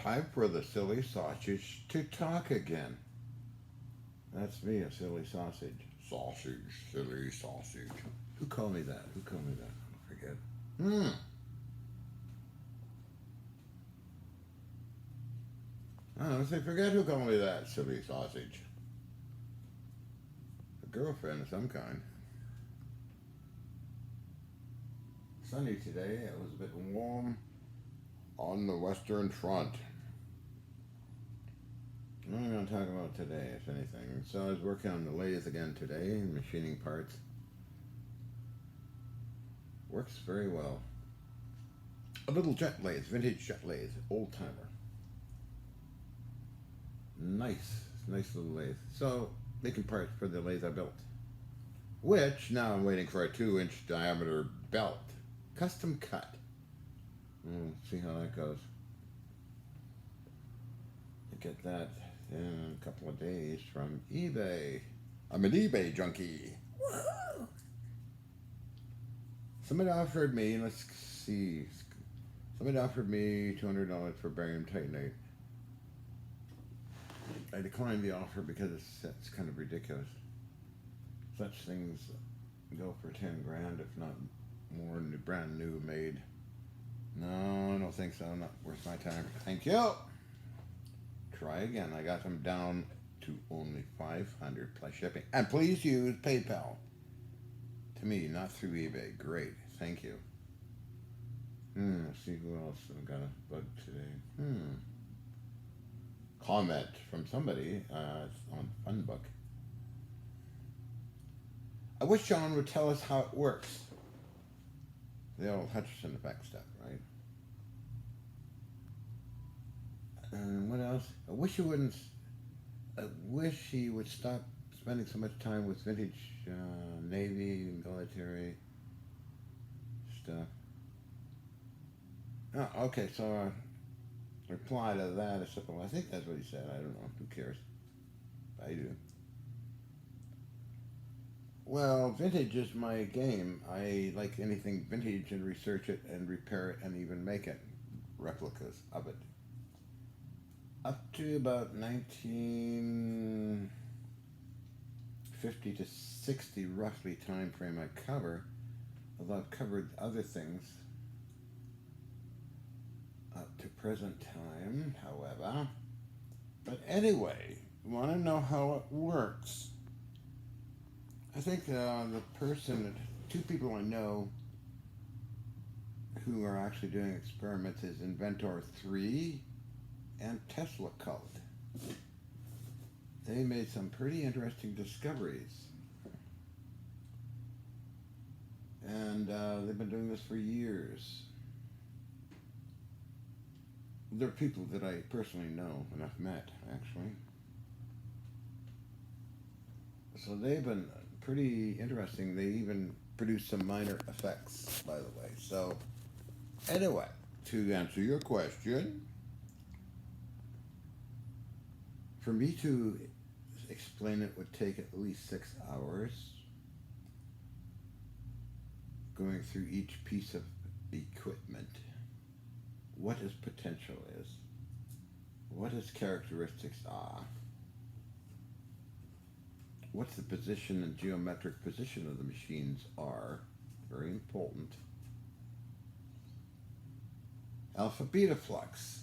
Time for the silly sausage to talk again. That's me, a silly sausage. Sausage, silly sausage. Who called me that? Who called me that? I forget. I forget who called me that, silly sausage. A girlfriend of some kind. Sunny today. It was a bit warm on the Western Front. What am I going to talk about today, if anything? So I was working on the lathe again today, machining parts. Works very well. A little jet lathe, vintage jet lathe, old timer. Nice little lathe. So making parts for the lathe I built. Which now I'm waiting for a 2-inch diameter belt, custom cut. We'll see how that goes. I get that in a couple of days from eBay. I'm an eBay junkie. Woo-hoo! Somebody offered me, let's see, somebody offered me $200 for barium titanate. I declined the offer because it's kind of ridiculous. Such things go for 10 grand, if not more, brand new made. No, I don't think so. Not worth my time. Thank you. Try again. I got them down to only 500 plus shipping. And please use PayPal. To me, not through eBay. Great. Thank you. Let's see who else I got a bug today. Comment from somebody on Funbook. I wish John would tell us how it works. The old Hutchison effect stuff, right? And what else? I wish he would stop spending so much time with vintage Navy, military stuff. Oh, okay, so reply to that is simple. I think that's what he said. I don't know. Who cares? I do. Well, vintage is my game. I like anything vintage and research it and repair it and even make it. Replicas of it. Up to about 1950 to 60 roughly time frame I cover, although I've covered other things up to present time, however. But anyway, want to know how it works? I think the two people I know who are actually doing experiments is Inventor 3 and Tesla Cult. They made some pretty interesting discoveries. And they've been doing this for years. They're people that I personally know and I've met, actually. So they've been pretty interesting. They even produced some minor effects, by the way. So, anyway, to answer your question, for me to explain it would take at least 6 hours, going through each piece of equipment. What its potential is, what its characteristics are, what the position and geometric position of the machines are, very important. Alpha beta flux,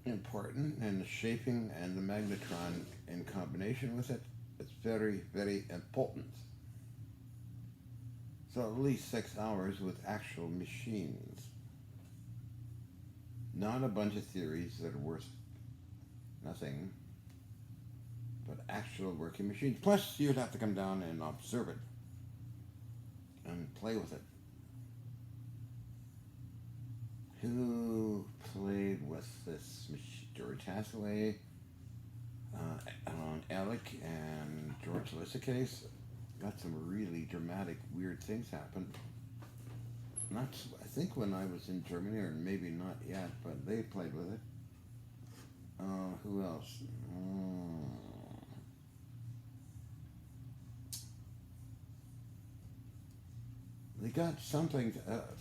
important, and the shaping and the magnetron in combination with it, it's very, very important. So at least 6 hours with actual machines. Not a bunch of theories that are worth nothing, but actual working machines. Plus, you'd have to come down and observe it and play with it. Who played with this machine? George Hathaway, Alan Alec, and George Lissacase. Got some really dramatic, weird things happen. I think when I was in Germany, or maybe not yet, but they played with it. Who else? They got something,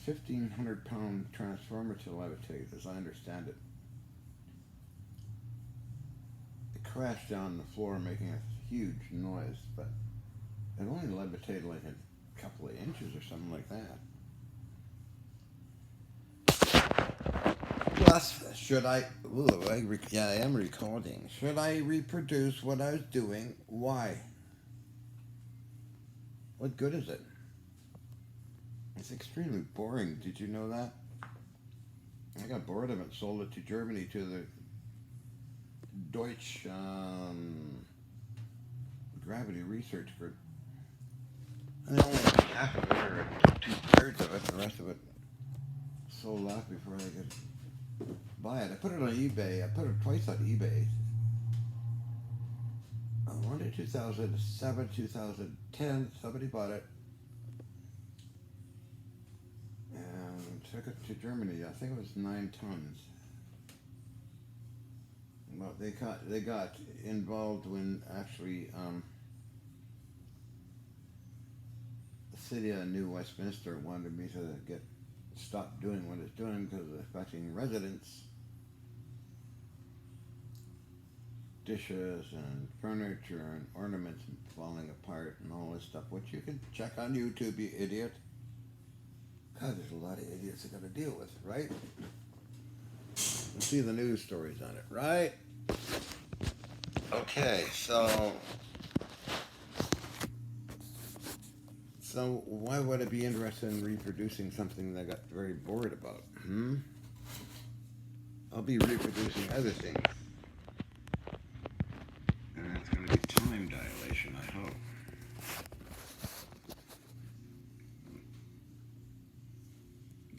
1,500-pound transformer to levitate, as I understand it. crashed down the floor, making a huge noise, but it only levitated like a couple of inches or something like that. Plus, should I? Ooh, yeah, I am recording. Should I reproduce what I was doing? Why? What good is it? It's extremely boring. Did you know that? I got bored of it. Sold it to Germany to the Deutsche Gravity Research Group. And they only had half of it, or 2/3 of it. The rest of it sold off before they could buy it. I put it on eBay. I put it twice on eBay. One in 2007, 2010. Somebody bought it and took it to Germany. I think it was 9 tons. Well, they got involved when actually the city of New Westminster wanted me to stop doing what it's doing because it's affecting residents. Dishes and furniture and ornaments falling apart and all this stuff, which you can check on YouTube, you idiot. God, there's a lot of idiots I gotta deal with, right? You see the news stories on it, right? Okay, so why would I be interested in reproducing something that I got very bored about? I'll be reproducing other things. And it's going to be time dilation, I hope.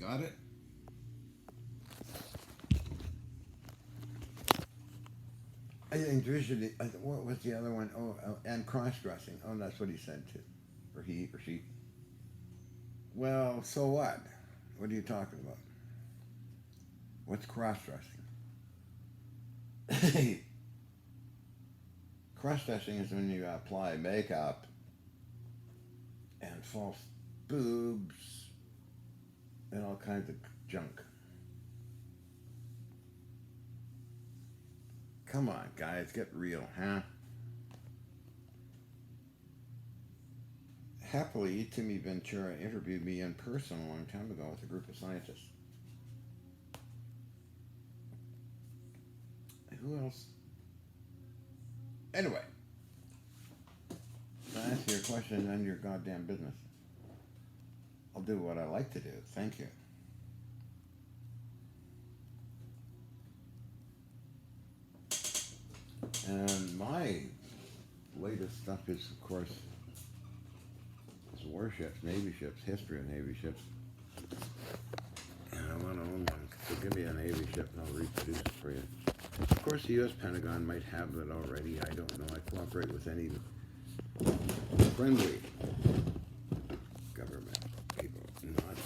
Got it? I think visually, what was the other one? Oh, and cross-dressing. Oh, that's what he said too. Or he or she. Well, so what? What are you talking about? What's cross-dressing? Cross-dressing is when you apply makeup and false boobs and all kinds of junk. Come on, guys, get real, huh? Happily, Timmy Ventura interviewed me in person a long time ago with a group of scientists. Who else? Anyway, if I ask you a question, none of your goddamn business. I'll do what I like to do. Thank you. And my latest stuff is, of course, warships, Navy ships, history of Navy ships. And I want to own one. So give me a Navy ship and I'll reproduce it for you. Of course, the U.S. Pentagon might have it already. I don't know. I cooperate with any friendly government people, not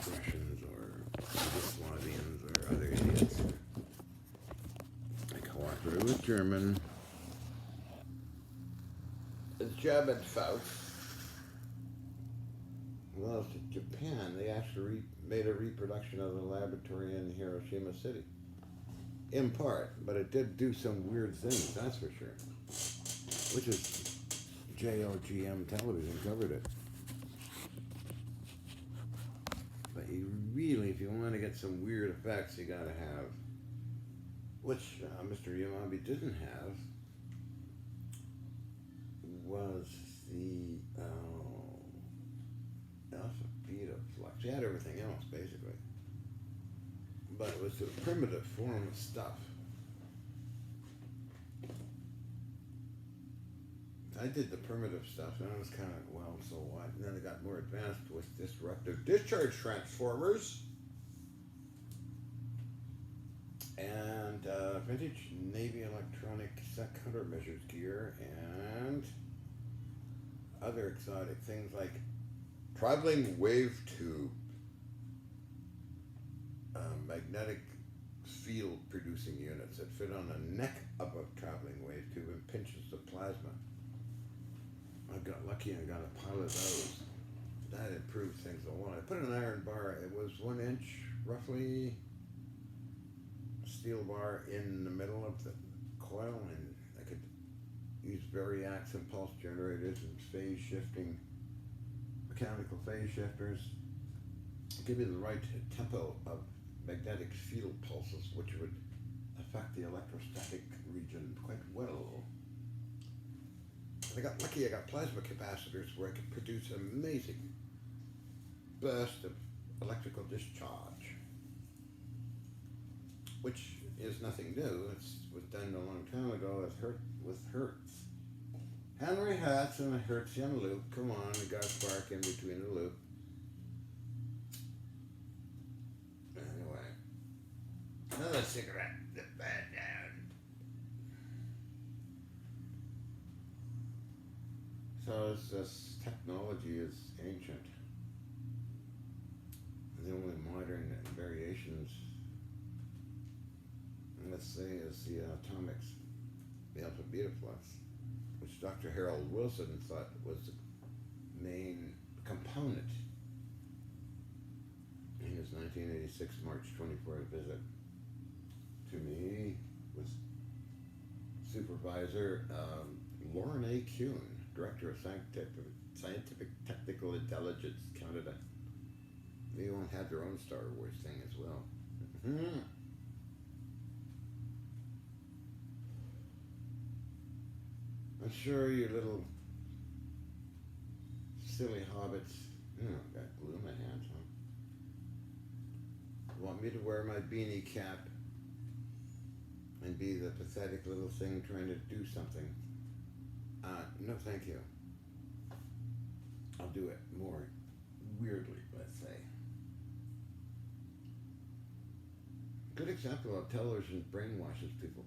Russians or Yugoslavians or other idiots. I cooperate with German. It's German folks. Well, to Japan, they actually made a reproduction of the laboratory in Hiroshima City. In part, but it did do some weird things, that's for sure. Which is JOGM television covered it. But you really, if you want to get some weird effects, you gotta have, which Mr. Yamabe didn't have, was the alpha beta flux. She had everything else, basically. But it was a primitive form of stuff. I did the primitive stuff, and I was kind of, well, so what? And then it got more advanced with disruptive discharge transformers and vintage Navy electronic set countermeasures gear and other exotic things like traveling wave tube, magnetic field producing units that fit on the neck of a traveling wave tube and pinches the plasma. I got lucky and got a pile of those. That improved things a lot. I put an iron bar, it was 1 inch roughly, steel bar in the middle of the coil, and I could use variacs and pulse generators and phase shifting, mechanical phase shifters, give you the right tempo of magnetic field pulses, which would affect the electrostatic region quite well. And I got lucky, I got plasma capacitors where I could produce an amazing burst of electrical discharge, which is nothing new. It was done a long time ago with Hertz. Henry Hertz and a Hertzian loop. Come on, we got a spark in between the loop. Anyway, another cigarette. Get that down. So this technology is ancient. The only modern variations, let's say, is the atomics, the alpha beta flux, which Dr. Harold Wilson thought was the main component in his 1986 March 24th visit to me with supervisor Lauren A. Kuhn, Director of Scientific Technical Intelligence, Canada. They all had their own Star Wars thing as well. I'm sure you little silly hobbits, got glue in my hands, huh? Want me to wear my beanie cap and be the pathetic little thing trying to do something? No thank you. I'll do it more weirdly, let's say. Good example of television brainwashes people.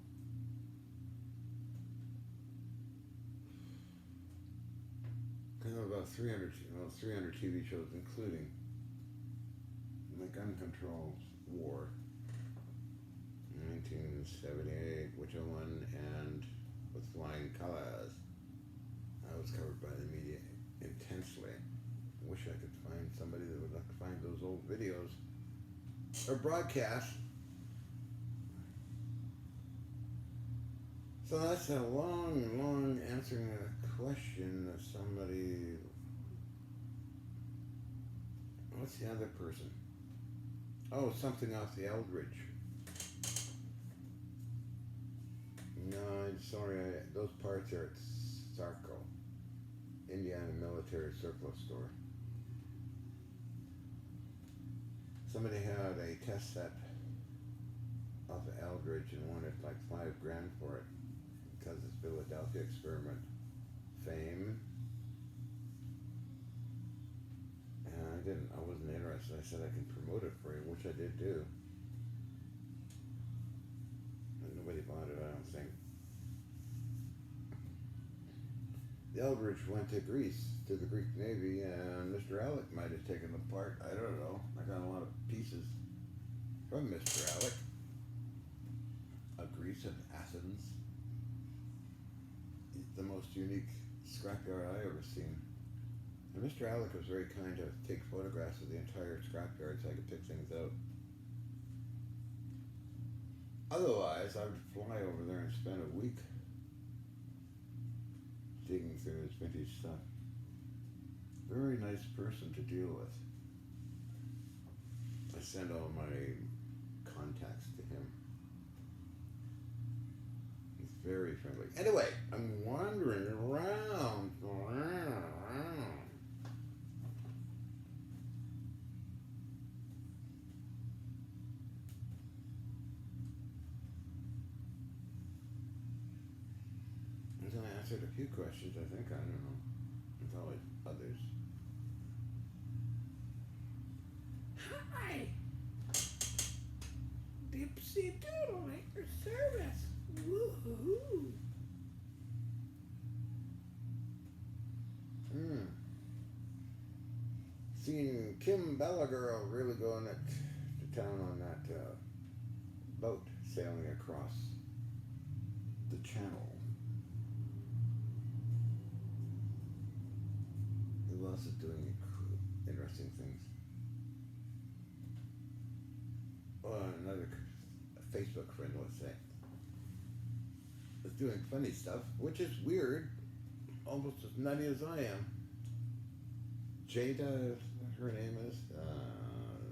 Kind of about 300 TV shows, including the Gun Control War, 1978, which I won, and With Flying Colors. That was covered by the media intensely. I wish I could find somebody that would like to find those old videos or broadcasts. So that's a long answering a question of somebody. What's the other person? Oh, something off the Eldridge. No, I'm sorry, those parts are at Sarco, Indiana Military Surplus Store. Somebody had a test set of Eldridge and wanted like $5,000 for it because it's Philadelphia experiment fame. And I wasn't interested. I said I can promote it for you, which I did do. And nobody bought it, I don't think. The Eldridge went to Greece, to the Greek Navy, and Mr. Alec might have taken the part. I don't know. I got a lot of pieces from Mr. Alec of Greece and Athens. The most unique scrapyard I ever seen. And Mr. Alec was very kind to take photographs of the entire scrapyard so I could pick things out. Otherwise, I would fly over there and spend a week digging through his vintage stuff. Very nice person to deal with. I send all my contacts to him. He's very friendly. Anyway, I'm wandering around. I answered a few questions, I think. I don't know. There's always others. Hi! Dipsy Doodle at your service. Woohoo! Seen Kim Bellagirl really going to town on that boat sailing across the channel. Who else is doing interesting things? Well, another Facebook friend, let's say. is doing funny stuff, which is weird, almost as nutty as I am. Jada, her name is,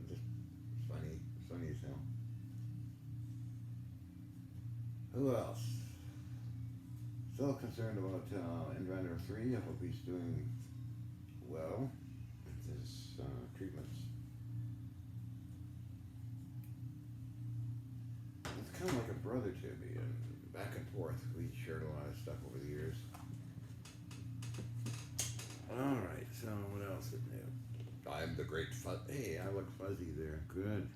just funny as hell. Who else? Still concerned about Inventor 3. I hope he's doing well with his treatments. It's kind of like a brother to me, and back and forth. We shared a lot of stuff over the years. Alright, so what else is new? I'm the Great Fuzz. Hey, I look fuzzy there. Good.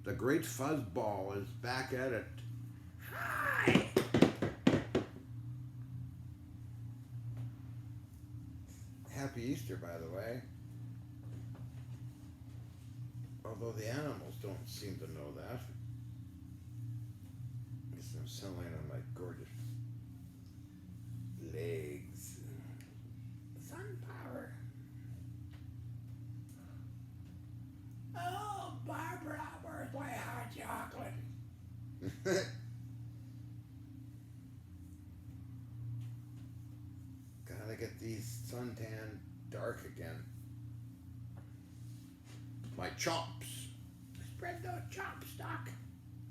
The Great Fuzzball is back at it. Hi. Happy Easter, by the way. Although the animals don't seem to know that. Get some sunlight on my gorgeous legs. Sun power. Oh, Barbara, where's my hot chocolate? Gotta get these suntan dark again. My chops. Spread those chops, Doc.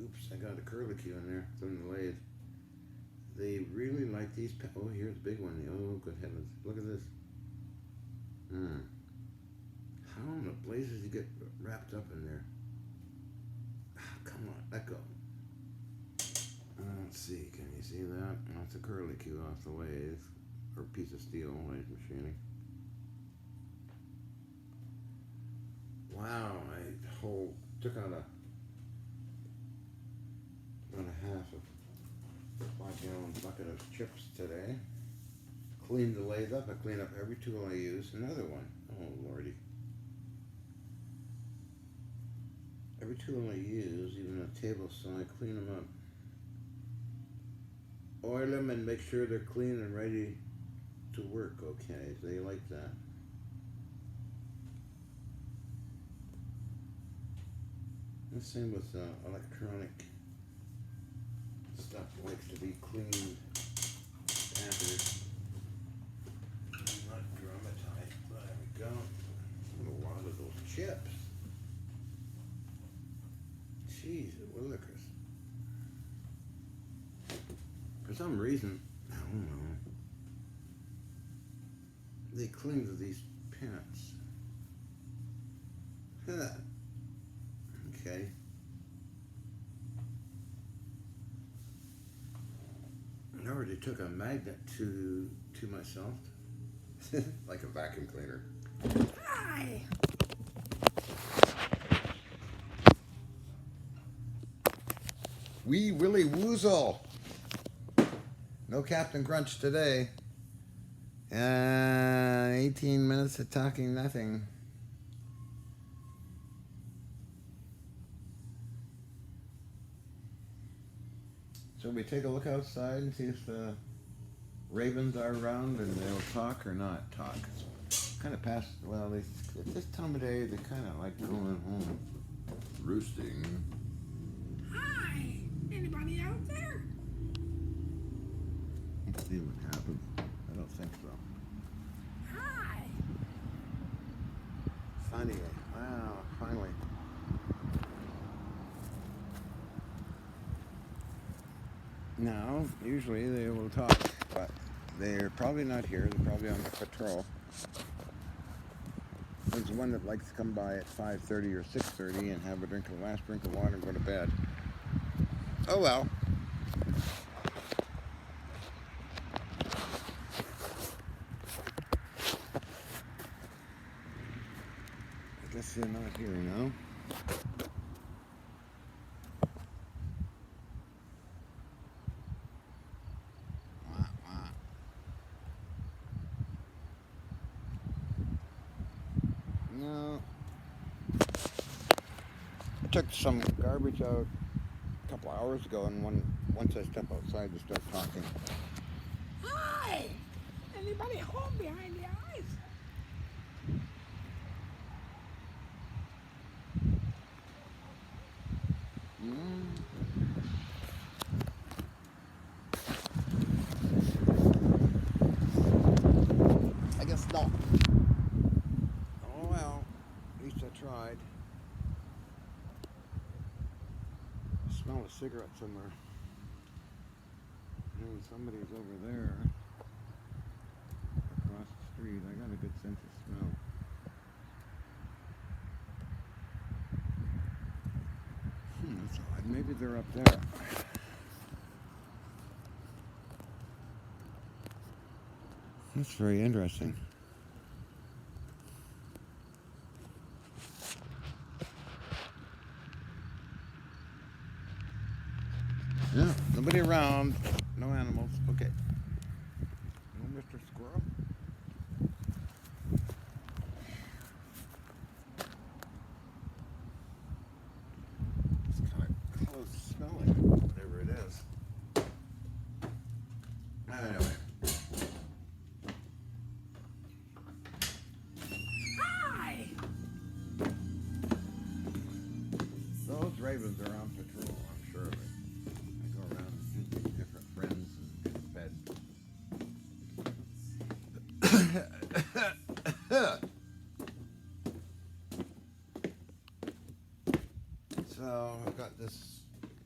Oops, I got a curlicue in there. It's in the lathe. They really like these. Oh, here's a big one. Oh, good heavens. Look at this. How in the blazes you get wrapped up in there? Come on, let go. Let's see. Can you see that? That's a curlicue off the lathe. Or a piece of steel lathe machining. Wow, I took out about a half of 5-gallon bucket of chips today. Cleaned the lathe up. I clean up every tool I use. Another one. Oh, lordy. Every tool I use, even a table saw, I clean them up. Oil them and make sure they're clean and ready to work. Okay, they like that. The same with electronic stuff. Likes to be cleaned, pampered, not dramatized. There we go. A lot of those chips. Jeez, willikers. For some reason, I don't know, they cling to these pants. Huh. Okay. I already took a magnet to myself, like a vacuum cleaner. Hi. Wee Willie Woozle. No Captain Crunch today. 18 minutes of talking nothing. So we take a look outside and see if the ravens are around and they'll talk or not talk. It's kind of past, well, at this time of day, they kind of like going home roosting. Hi. Anybody out there? Let's see what happens. I don't think so. Hi. Funny. Wow, finally. No, usually they will talk, but they're probably not here. They're probably on the patrol. There's one that likes to come by at 5:30 or 6:30 and have a last drink of water and go to bed. Oh well. I guess they're not here now. No. I took some garbage out a couple hours ago, and once I step outside, they start talking. Hi. Anybody home behind the eyes? smell a cigarette somewhere. And somebody's over there across the street. I got a good sense of smell. That's odd. Maybe they're up there. That's very interesting. Yeah, nobody around, no animals. Okay. No Mr. Squirrel. It's kind of close smelling, whatever it is. Anyway. Hi! Those ravens are on patrol, I'm sure of it. They go around visiting different friends and get fed. So I've got this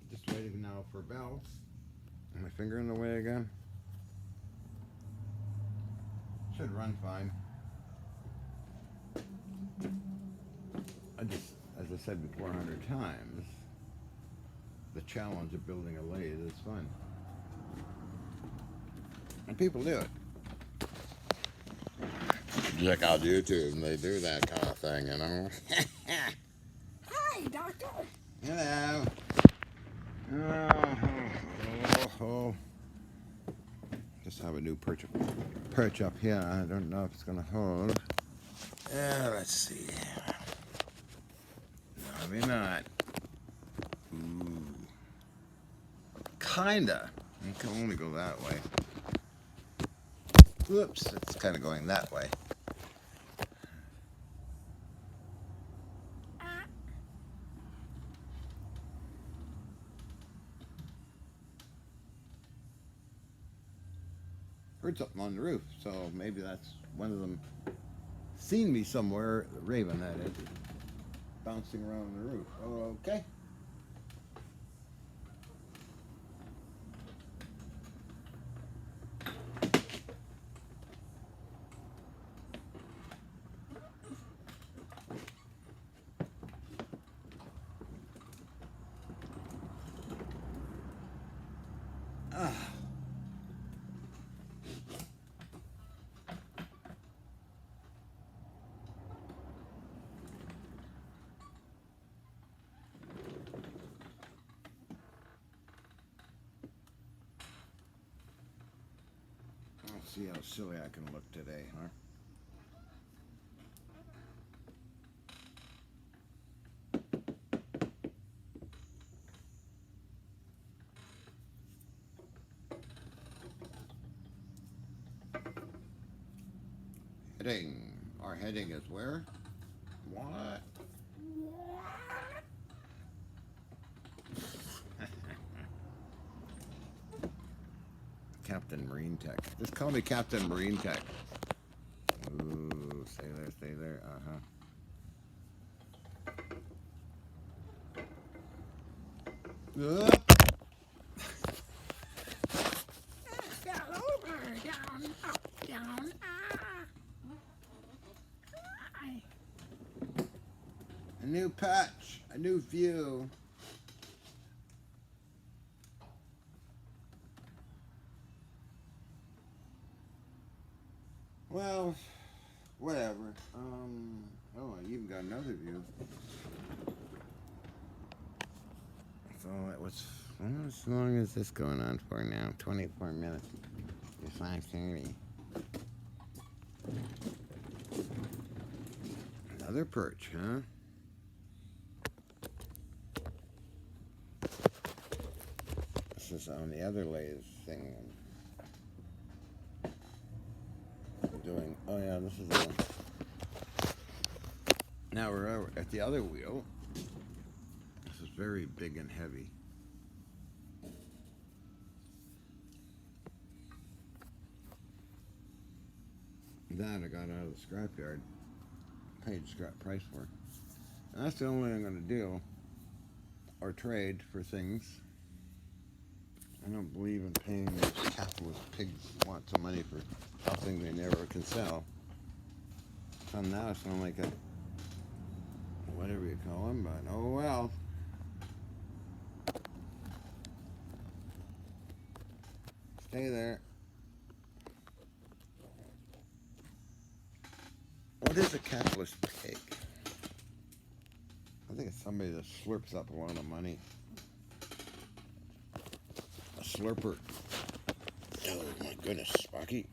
just waiting now for bells. My finger in the way again. Should run fine. As I said before 100 times, the challenge of building a lathe is fun. And people do it. Check out YouTube and they do that kind of thing, you know? Hi, Doctor! Hello. Oh. Just have a new perch up here. I don't know if it's going to hold. Let's see. Maybe not. Ooh. Kinda. It can only go that way. Whoops, it's kind of going that way. Heard something on the roof, so maybe that's one of them. Seen me somewhere, the raven that is, bouncing around the roof. Okay. See how silly I can look today, huh? Heading. Our heading is where? What? Captain Marine Tech. Just call me Captain Marine Tech. Ooh, stay there, stay there. Fell over, down, up, down, Hi! A new patch, a new view. Well, whatever. Oh, I even got another view. So it was, how long is this going on for now? 24 minutes. It's 5:30. Another perch, huh? This is on the other lathe thing. I'm doing. Oh yeah, this is the one. Now we're over at the other wheel. This is very big and heavy. That I got out of the scrapyard. Paid scrap price for. And that's the only thing I'm going to do. or trade for things. I don't believe in paying these capitalist pigs lots of money for something they never can sell. So now it's not like a whatever you call them, but oh well. Stay there. What is a capitalist pig? I think it's somebody that slurps up a lot of money. A slurper. Oh my goodness, Sparky.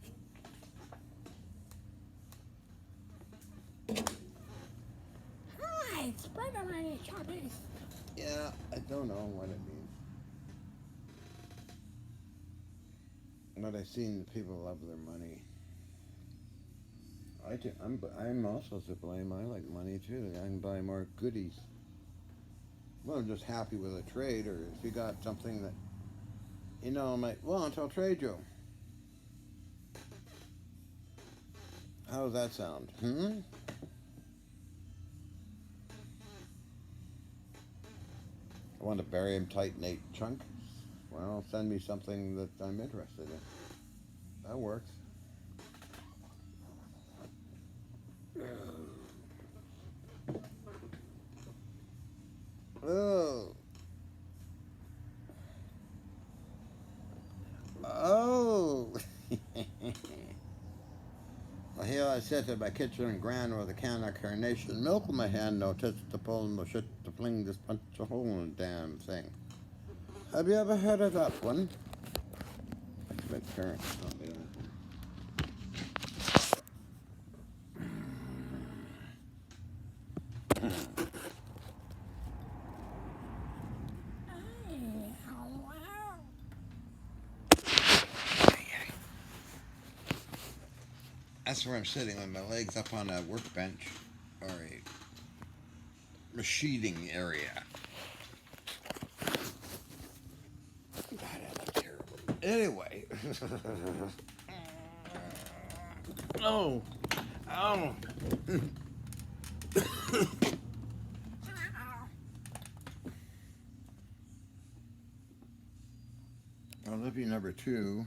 Hi, it's Spider-Man Chavez. Yeah, I don't know what it means. But I've seen people love their money. I'm also to blame. I like money too. I can buy more goodies. Well, I'm just happy with a trade, or if you got something that, you know, I might want, I'll trade you. How does that sound? I want to bury him tight in 8 chunks. Well, send me something that I'm interested in. That works. Oh. Oh. Well, here I sit at my kitchen grand with a can of carnation milk in my hand, no tits to pull, no shit to fling, just punch a hole in the damn thing. Have you ever heard of that one? My parents taught me that one. That's where I'm sitting with my legs up on a workbench or a machining area. God, I look terrible. Anyway. Oh. Oh. Olivia number 2.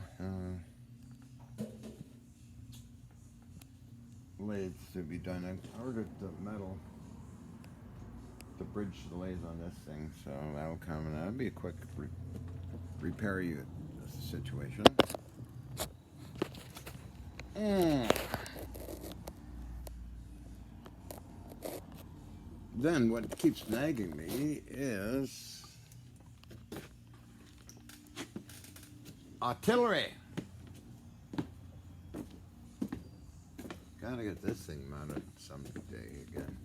Lathes to be done. I ordered the metal to bridge the lathe on this thing, so that'll come, and that'll be a quick repair situation. Then what keeps nagging me is artillery. Gotta get this thing mounted someday again.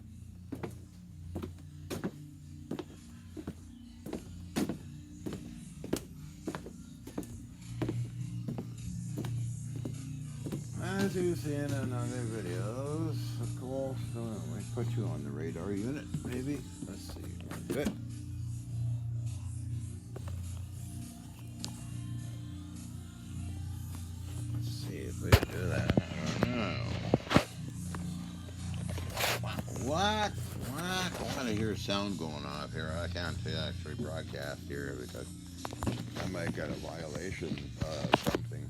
As you see in other videos, of course, I put you on the radar unit, maybe. Let's see. Good. Let's see if we can do that. I don't know. What? I want to hear sound going off here. I can't actually broadcast here because I might get a violation of something.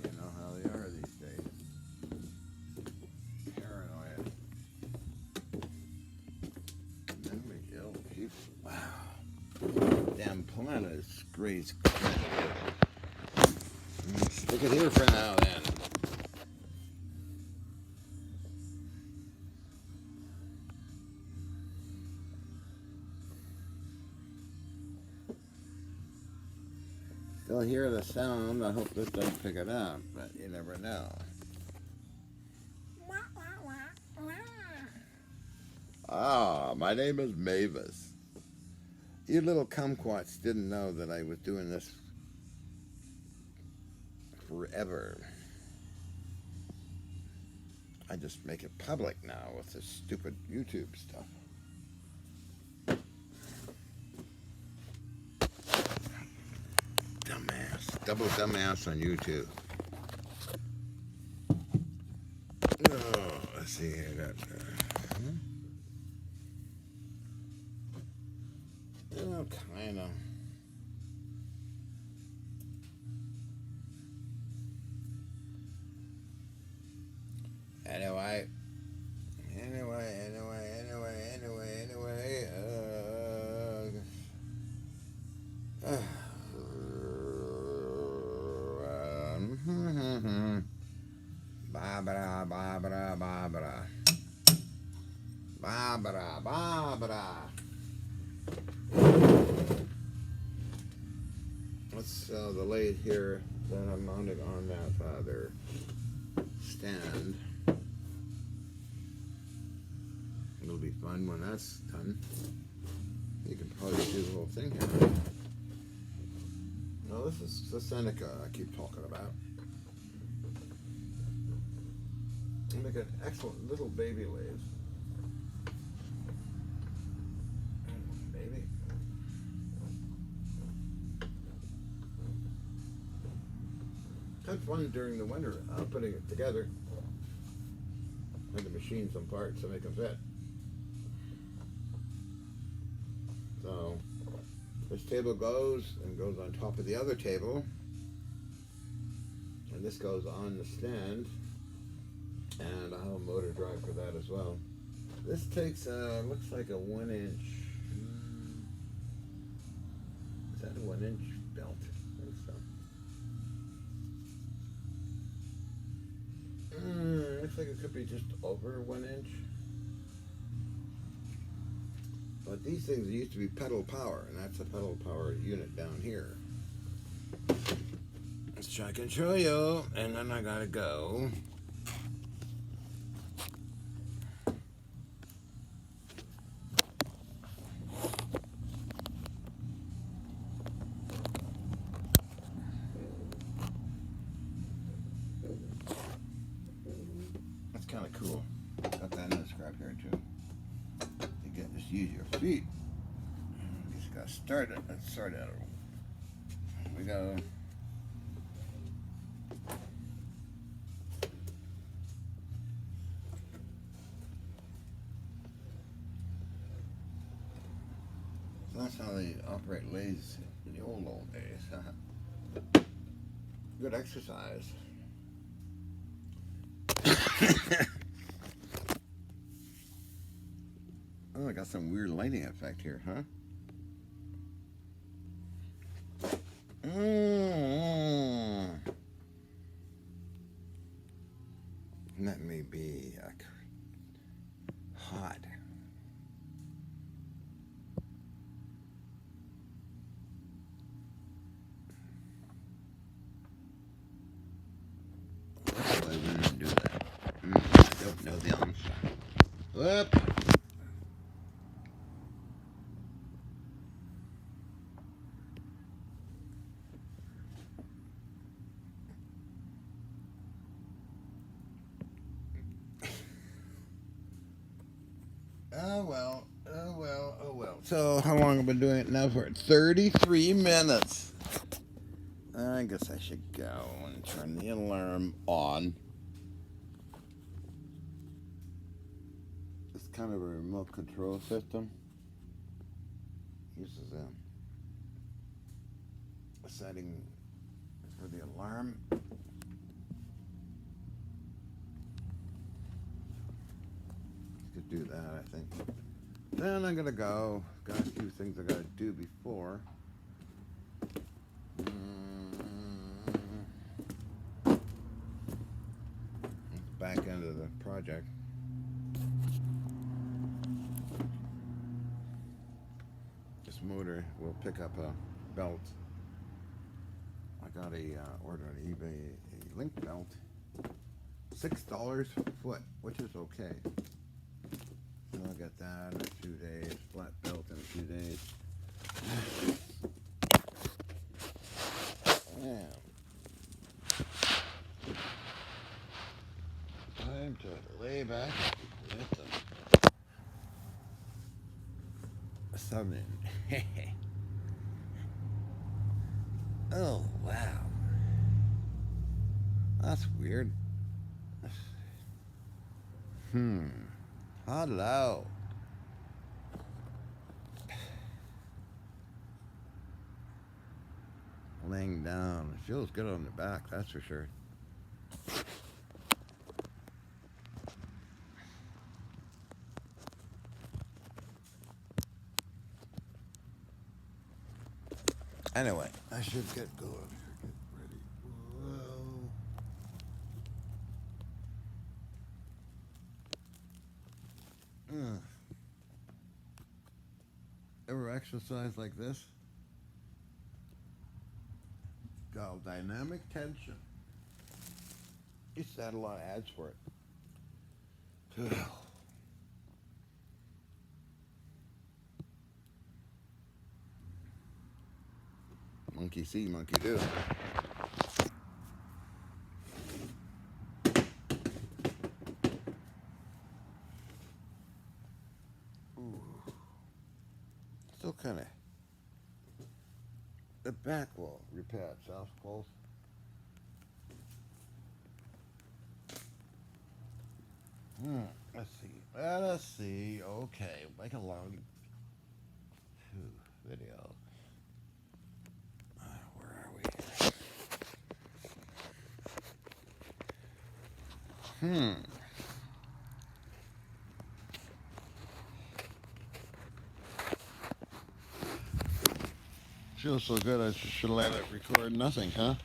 You know how they are these days. Paranoid. Mentally ill people. Wow. Damn planet is crazy. Stick it here for now then. Still hear the sound. I hope this doesn't pick it up, but you never know. Ah, my name is Mavis. You little kumquats didn't know that I was doing this forever. I just make it public now with this stupid YouTube stuff. Dumbass. Double dumbass on YouTube. Oh, let's see here. kind of. Anyway. Barbara, Barbara, Barbara. Barbara, Barbara. That's the lathe here that I'm mounting on that other stand. It'll be fun when that's done. You can probably do the whole thing here. No, this is the Seneca I keep talking about. It'll make an excellent little baby lathe. Baby. That's fun during the winter, putting it together. Had to machine some parts to make them fit. So this table goes on top of the other table, and this goes on the stand, and I'll have a motor drive for that as well. This takes looks like a 1 inch. Is that a 1 inch belt? I think so. Looks like it could be just over 1 inch. But these things used to be pedal power, and that's a pedal power unit down here. So I can show you, and then I gotta go. That's kind of cool. Got that in the scrap here too. You can just use your feet. You just gotta start it. Let's start it. Here we go. That's how they operate lathes in the old days. Good exercise. Oh, I got some weird lighting effect here, huh? That may be hot. Why wouldn't I do that? I don't know the answer. Whoop! Oh well, oh well, oh well. So how long have I been doing it now for? 33 minutes. I guess I should go and turn the alarm on. It's kind of a remote control system. Uses a setting for the alarm. Could do that, I think. Then I'm gonna go. Got a few things I gotta do before. Back end of the project. This motor will pick up a belt. I got a order on eBay a link belt. $6 a foot, which is okay. So I'll get that in a few days. Flat belt in a few days. Yeah. Time to lay back with the sun. Oh, wow. That's weird. Hello. laying down. It feels good on the back, that's for sure. Anyway, I should get going here. Get ready. Whoa. Ever exercise like this? Called dynamic tension. Used to have a lot of ads for it. Monkey see, monkey do. Ooh. Still kind of. The back wall repair itself, close. Let's see. Let's see. Okay, make a long video. Where are we? Feels so good, I should let it record nothing, huh?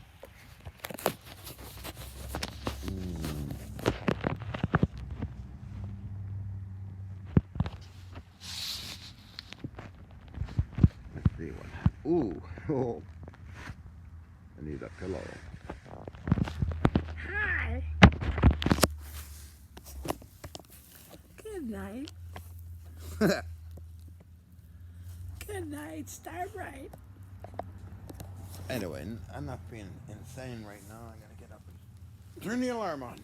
Let's see what. Ooh, oh. I need a pillow. Hi. Good night. Good night, Starbright. Anyway, I'm not being insane right now. I gotta get up and turn the alarm on.